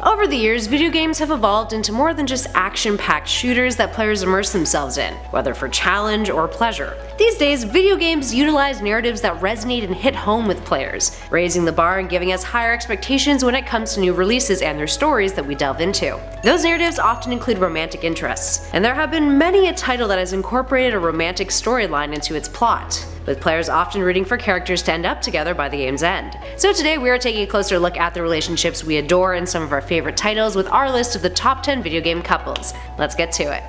Over the years, video games have evolved into more than just action-packed shooters that players immerse themselves in, whether for challenge or pleasure. These days, video games utilize narratives that resonate and hit home with players, raising the bar and giving us higher expectations when it comes to new releases and their stories that we delve into. Those narratives often include romantic interests, and there have been many a title that has incorporated a romantic storyline into its plot, with players often rooting for characters to end up together by the game's end. So today we are taking a closer look at the relationships we adore in some of our favorite titles with our list of the top 10 video game couples. Let's get to it.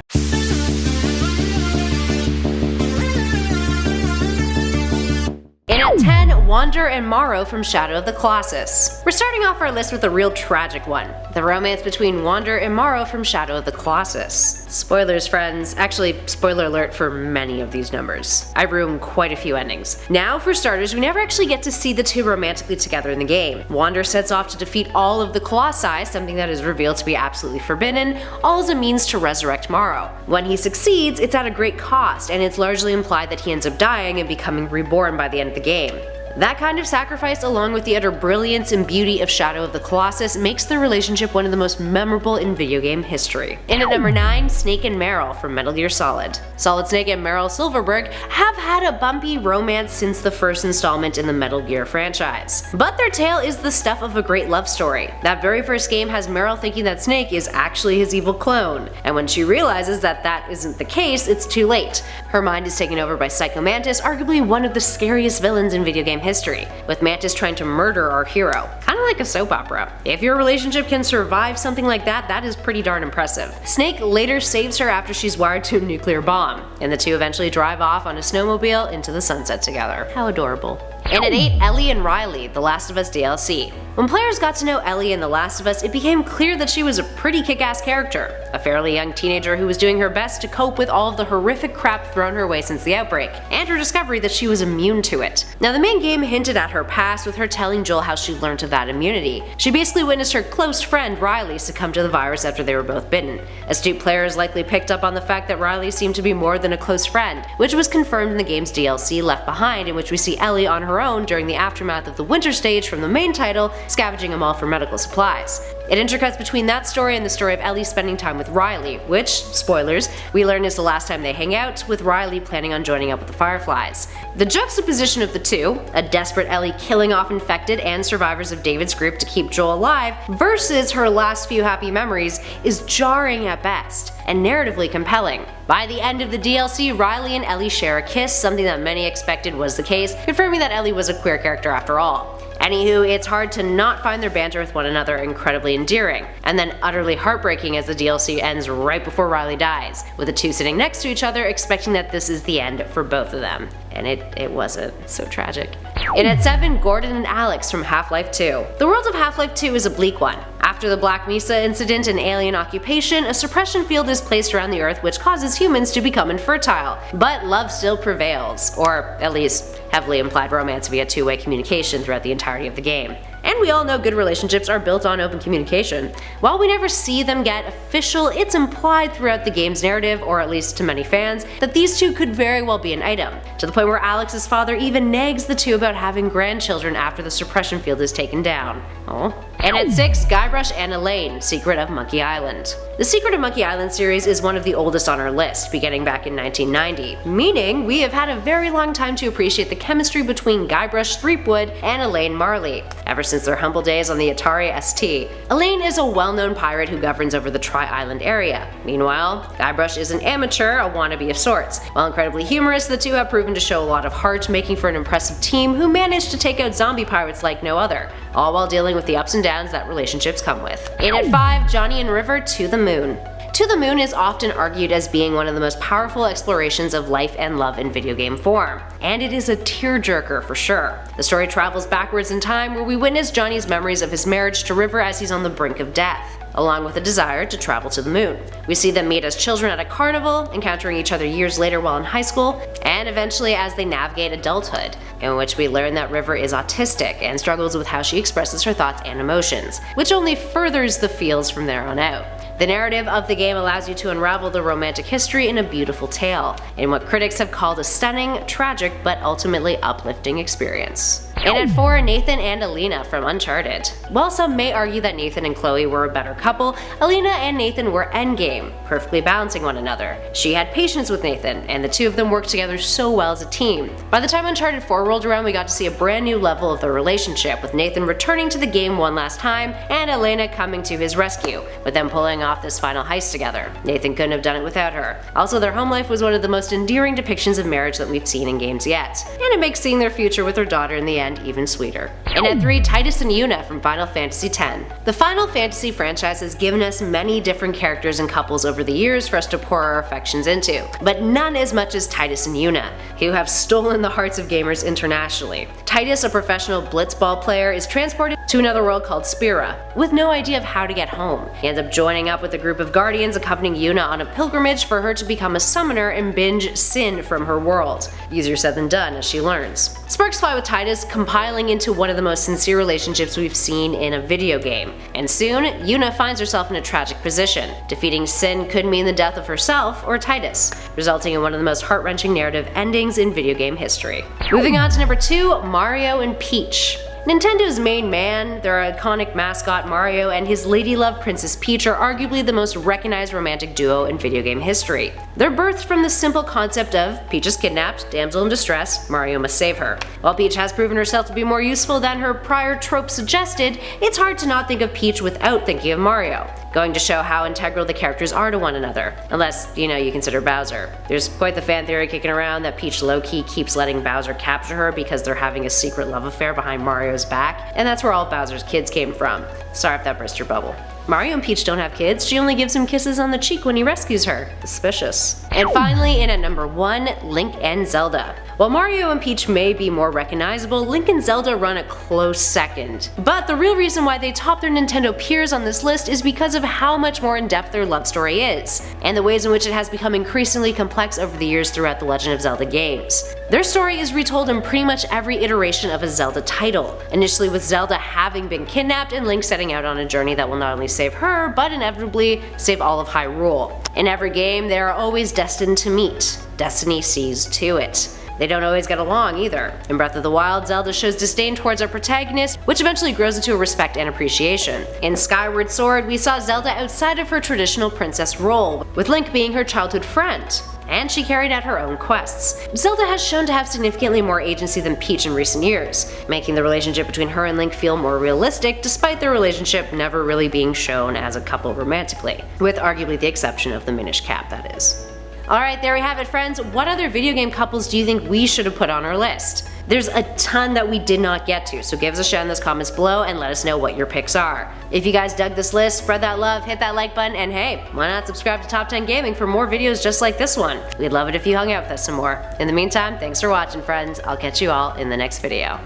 In at 10, Wander and Morrow from Shadow of the Colossus. We're starting off our list with a real tragic one, the romance between Wander and Morrow from Shadow of the Colossus. Spoilers, friends. Actually, spoiler alert for many of these numbers. I've ruined quite a few endings. Now, for starters, we never actually get to see the two romantically together in the game. Wander sets off to defeat all of the Colossi, something that is revealed to be absolutely forbidden, all as a means to resurrect Morrow. When he succeeds, it's at a great cost, and it's largely implied that he ends up dying and becoming reborn by the end of the game. That kind of sacrifice, along with the utter brilliance and beauty of Shadow of the Colossus, makes their relationship one of the most memorable in video game history. In at number 9, Snake and Meryl from Metal Gear Solid. Solid Snake and Meryl Silverberg have had a bumpy romance since the first installment in the Metal Gear franchise. But their tale is the stuff of a great love story. That very first game has Meryl thinking that Snake is actually his evil clone, and when she realizes that that isn't the case, it's too late. Her mind is taken over by Psycho Mantis, arguably one of the scariest villains in video game history, with Mantis trying to murder our hero. Kinda like a soap opera. If your relationship can survive something like that, that is pretty darn impressive. Snake later saves her after she's wired to a nuclear bomb, and the two eventually drive off on a snowmobile into the sunset together. How adorable. And at 8, Ellie and Riley, The Last of Us DLC. When players got to know Ellie in The Last of Us, it became clear that she was a pretty kick-ass character, a fairly young teenager who was doing her best to cope with all of the horrific crap thrown her way since the outbreak, and her discovery that she was immune to it. Now, the main game hinted at her past, with her telling Joel how she learned of that immunity. She basically witnessed her close friend Riley succumb to the virus after they were both bitten. Astute players likely picked up on the fact that Riley seemed to be more than a close friend, which was confirmed in the game's DLC Left Behind, in which we see Ellie on her own during the aftermath of the winter stage from the main title, scavenging a mall for medical supplies. It intercuts between that story and the story of Ellie spending time with Riley, which, spoilers, we learn is the last time they hang out, with Riley planning on joining up with the Fireflies. The juxtaposition of the two, a desperate Ellie killing off infected and survivors of David's group to keep Joel alive, versus her last few happy memories, is jarring at best, and narratively compelling. By the end of the DLC, Riley and Ellie share a kiss, something that many expected was the case, confirming that Ellie was a queer character after all. Anywho, it's hard to not find their banter with one another incredibly endearing, and then utterly heartbreaking as the DLC ends right before Riley dies, with the two sitting next to each other expecting that this is the end for both of them. And it wasn't. It's so tragic. In at 7, Gordon and Alex from Half-Life 2. The world of Half-Life 2 is a bleak one. After the Black Mesa incident and alien occupation, a suppression field is placed around the Earth which causes humans to become infertile. But love still prevails, or at least heavily implied romance via two-way communication throughout the entirety of the game. And we all know good relationships are built on open communication. While we never see them get official, it's implied throughout the game's narrative, or at least to many fans, that these two could very well be an item, to the point where Alex's father even nags the two about having grandchildren after the suppression field is taken down. Aww. And at 6, Guybrush and Elaine, Secret of Monkey Island. The Secret of Monkey Island series is one of the oldest on our list, beginning back in 1990, meaning we have had a very long time to appreciate the chemistry between Guybrush Threepwood and Elaine Marley, ever since their humble days on the Atari ST. Elaine is a well-known pirate who governs over the Tri-Island area. Meanwhile, Guybrush is an amateur, a wannabe of sorts. While incredibly humorous, the two have proven to show a lot of heart, making for an impressive team who managed to take out zombie pirates like no other, all while dealing with the ups and downs that relationships come with. In at 5, Johnny and River, To the Moon. To the Moon is often argued as being one of the most powerful explorations of life and love in video game form, and it is a tearjerker for sure. The story travels backwards in time, where we witness Johnny's memories of his marriage to River as he's on the brink of death, along with a desire to travel to the moon. We see them meet as children at a carnival, encountering each other years later while in high school, and eventually as they navigate adulthood, in which we learn that River is autistic and struggles with how she expresses her thoughts and emotions, which only furthers the feels from there on out. The narrative of the game allows you to unravel the romantic history in a beautiful tale, in what critics have called a stunning, tragic, but ultimately uplifting experience. And at 4, Nathan and Alina from Uncharted. While some may argue that Nathan and Chloe were a better couple, Alina and Nathan were endgame, perfectly balancing one another. She had patience with Nathan, and the two of them worked together so well as a team. By the time Uncharted 4 rolled around, we got to see a brand new level of their relationship, with Nathan returning to the game one last time, and Alina coming to his rescue, with them pulling off this final heist together. Nathan couldn't have done it without her. Also, their home life was one of the most endearing depictions of marriage that we've seen in games yet, and it makes seeing their future with their daughter in the end even sweeter. And at 3, Titus and Yuna from Final Fantasy X. The Final Fantasy franchise has given us many different characters and couples over the years for us to pour our affections into, but none as much as Titus and Yuna, who have stolen the hearts of gamers internationally. Titus, a professional blitzball player, is transported to another world called Spira, with no idea of how to get home. He ends up joining up with a group of guardians, accompanying Yuna on a pilgrimage for her to become a summoner and binge sin from her world. Easier said than done, as she learns. Sparks fly with Titus, compiling into one of the most sincere relationships we've seen in a video game. And soon, Yuna finds herself in a tragic position. Defeating Sin could mean the death of herself or Titus, resulting in one of the most heart-wrenching narrative endings in video game history. Moving on to number 2, Mario and Peach. Nintendo's main man, their iconic mascot Mario, and his lady-love Princess Peach are arguably the most recognized romantic duo in video game history. They're birthed from the simple concept of Peach is kidnapped, damsel in distress, Mario must save her. While Peach has proven herself to be more useful than her prior trope suggested, it's hard to not think of Peach without thinking of Mario, going to show how integral the characters are to one another, unless, you consider Bowser. There's quite the fan theory kicking around that Peach low-key keeps letting Bowser capture her because they're having a secret love affair behind Mario's back, and that's where all of Bowser's kids came from. Sorry if that burst your bubble. Mario and Peach don't have kids, she only gives him kisses on the cheek when he rescues her. Suspicious. And finally, in at number 1, Link and Zelda. While Mario and Peach may be more recognizable, Link and Zelda run a close second. But the real reason why they top their Nintendo peers on this list is because of how much more in-depth their love story is, and the ways in which it has become increasingly complex over the years throughout the Legend of Zelda games. Their story is retold in pretty much every iteration of a Zelda title, initially with Zelda having been kidnapped and Link setting out on a journey that will not only save her, but inevitably save all of Hyrule. In every game, they are always destined to meet. Destiny sees to it. They don't always get along either. In Breath of the Wild, Zelda shows disdain towards our protagonist, which eventually grows into a respect and appreciation. In Skyward Sword, we saw Zelda outside of her traditional princess role, with Link being her childhood friend, and she carried out her own quests. Zelda has shown to have significantly more agency than Peach in recent years, making the relationship between her and Link feel more realistic, despite their relationship never really being shown as a couple romantically, with arguably the exception of the Minish Cap, that is. Alright, there we have it, friends. What other video game couples do you think we should have put on our list? There's a ton that we did not get to, so give us a shout in those comments below and let us know what your picks are. If you guys dug this list, spread that love, hit that like button, and hey, why not subscribe to Top 10 Gaming for more videos just like this one? We'd love it if you hung out with us some more. In the meantime, thanks for watching, friends. I'll catch you all in the next video.